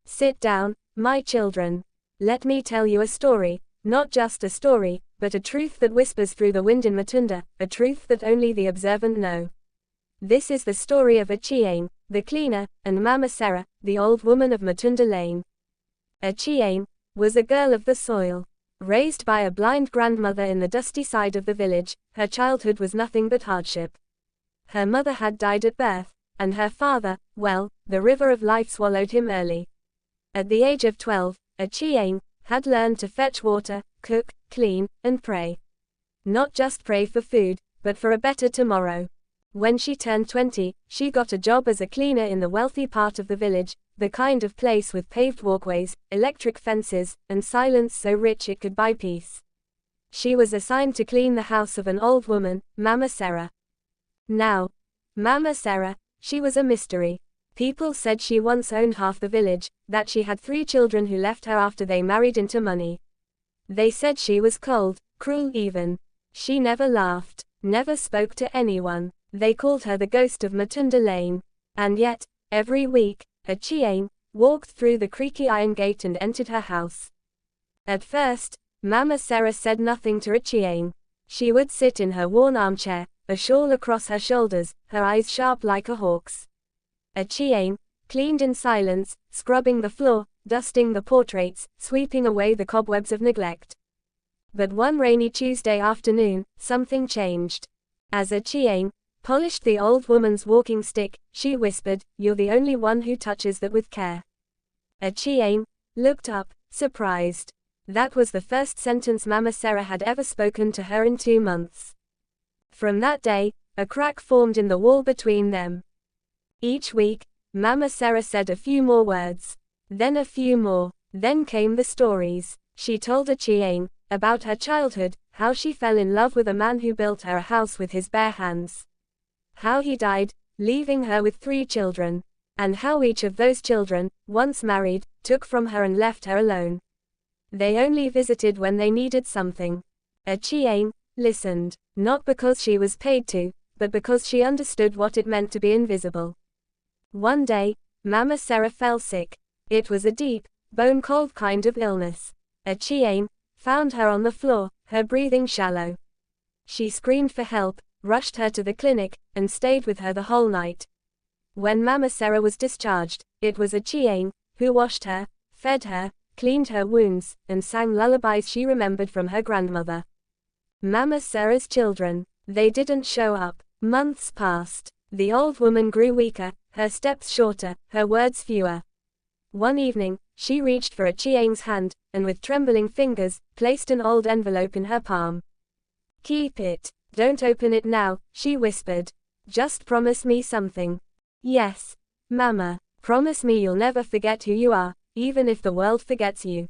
Sit down, my children. Let me tell you a story, not just a story, but a truth that whispers through the wind in Matunda, a truth that only the observant know. This is the story of Achieng, the cleaner, and Mama Sarah, the old woman of Matunda Lane. Achieng was a girl of the soil. Raised by a blind grandmother in the dusty side of the village, her childhood was nothing but hardship. Her mother had died at birth, and her father, well, the river of life swallowed him early. At the age of 12, Achieng had learned to fetch water, cook, clean, and pray. Not just pray for food, but for a better tomorrow. When she turned 20, she got a job as a cleaner in the wealthy part of the village, the kind of place with paved walkways, electric fences, and silence so rich it could buy peace. She was assigned to clean the house of an old woman, Mama Sarah. Now, Mama Sarah, she was a mystery. People said she once owned half the village, that she had 3 children who left her after they married into money. They said she was cold, cruel even. She never laughed, never spoke to anyone. They called her the ghost of Matunda Lane. And yet, every week, Achieng walked through the creaky iron gate and entered her house. At first, Mama Sarah said nothing to Achieng. She would sit in her worn armchair, a shawl across her shoulders, her eyes sharp like a hawk's. Achieng cleaned in silence, scrubbing the floor, dusting the portraits, sweeping away the cobwebs of neglect. But one rainy Tuesday afternoon, something changed. As Achieng polished the old woman's walking stick, she whispered, "You're the only one who touches that with care." Achieng looked up, surprised. That was the first sentence Mama Sarah had ever spoken to her in 2 months. From that day, a crack formed in the wall between them. Each week, Mama Sarah said a few more words. Then a few more. Then came the stories. She told Achieng about her childhood, how she fell in love with a man who built her a house with his bare hands. How he died, leaving her with 3 children. And how each of those children, once married, took from her and left her alone. They only visited when they needed something. Achieng listened, not because she was paid to, but because she understood what it meant to be invisible. One day, Mama Sarah fell sick. It was a deep, bone-cold kind of illness. Achieng found her on the floor, her breathing shallow. She screamed for help, rushed her to the clinic, and stayed with her the whole night. When Mama Sarah was discharged, it was Achieng who washed her, fed her, cleaned her wounds, and sang lullabies she remembered from her grandmother. Mama Sarah's children, they didn't show up. Months passed. The old woman grew weaker, her steps shorter, her words fewer. One evening, she reached for Achieng's hand, and with trembling fingers, placed an old envelope in her palm. "Keep it. Don't open it now," she whispered. "Just promise me something." "Yes, Mama. Promise me you'll never forget who you are, even if the world forgets you."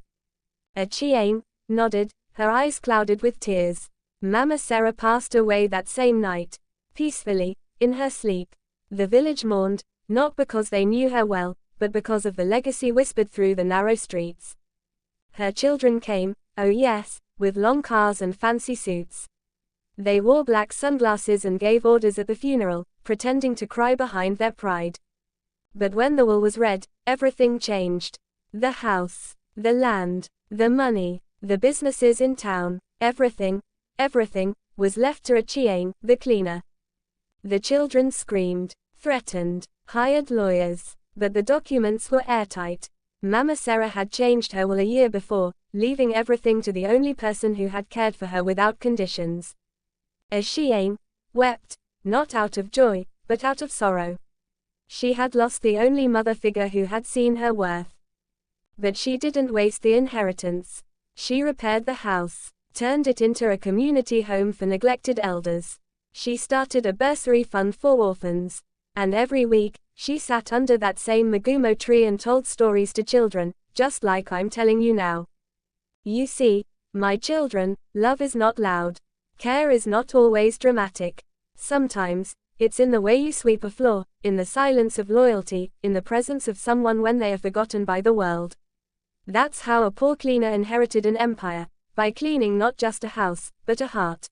Achieng nodded, her eyes clouded with tears. Mama Sarah passed away that same night. Peacefully, in her sleep. The village mourned, not because they knew her well, but because of the legacy whispered through the narrow streets. Her children came, oh yes, with long cars and fancy suits. They wore black sunglasses and gave orders at the funeral, pretending to cry behind their pride. But when the will was read, everything changed. The house, the land, the money, the businesses in town, everything was left to Achieng, the cleaner. The children screamed, threatened, hired lawyers, but the documents were airtight. Mama Sarah had changed her will a year before, leaving everything to the only person who had cared for her without conditions. Achieng wept, not out of joy, but out of sorrow. She had lost the only mother figure who had seen her worth. But she didn't waste the inheritance. She repaired the house, turned it into a community home for neglected elders. She started a bursary fund for orphans. And every week, she sat under that same magumo tree and told stories to children, just like I'm telling you now. You see, my children, love is not loud. Care is not always dramatic. Sometimes, it's in the way you sweep a floor, in the silence of loyalty, in the presence of someone when they are forgotten by the world. That's how a poor cleaner inherited an empire, by cleaning not just a house, but a heart.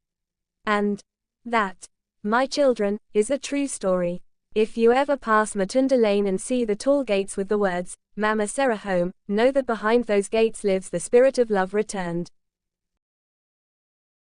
And that, my children, is a true story. If you ever pass Matunda Lane and see the tall gates with the words, Mama Serra home, know that behind those gates lives the spirit of love returned.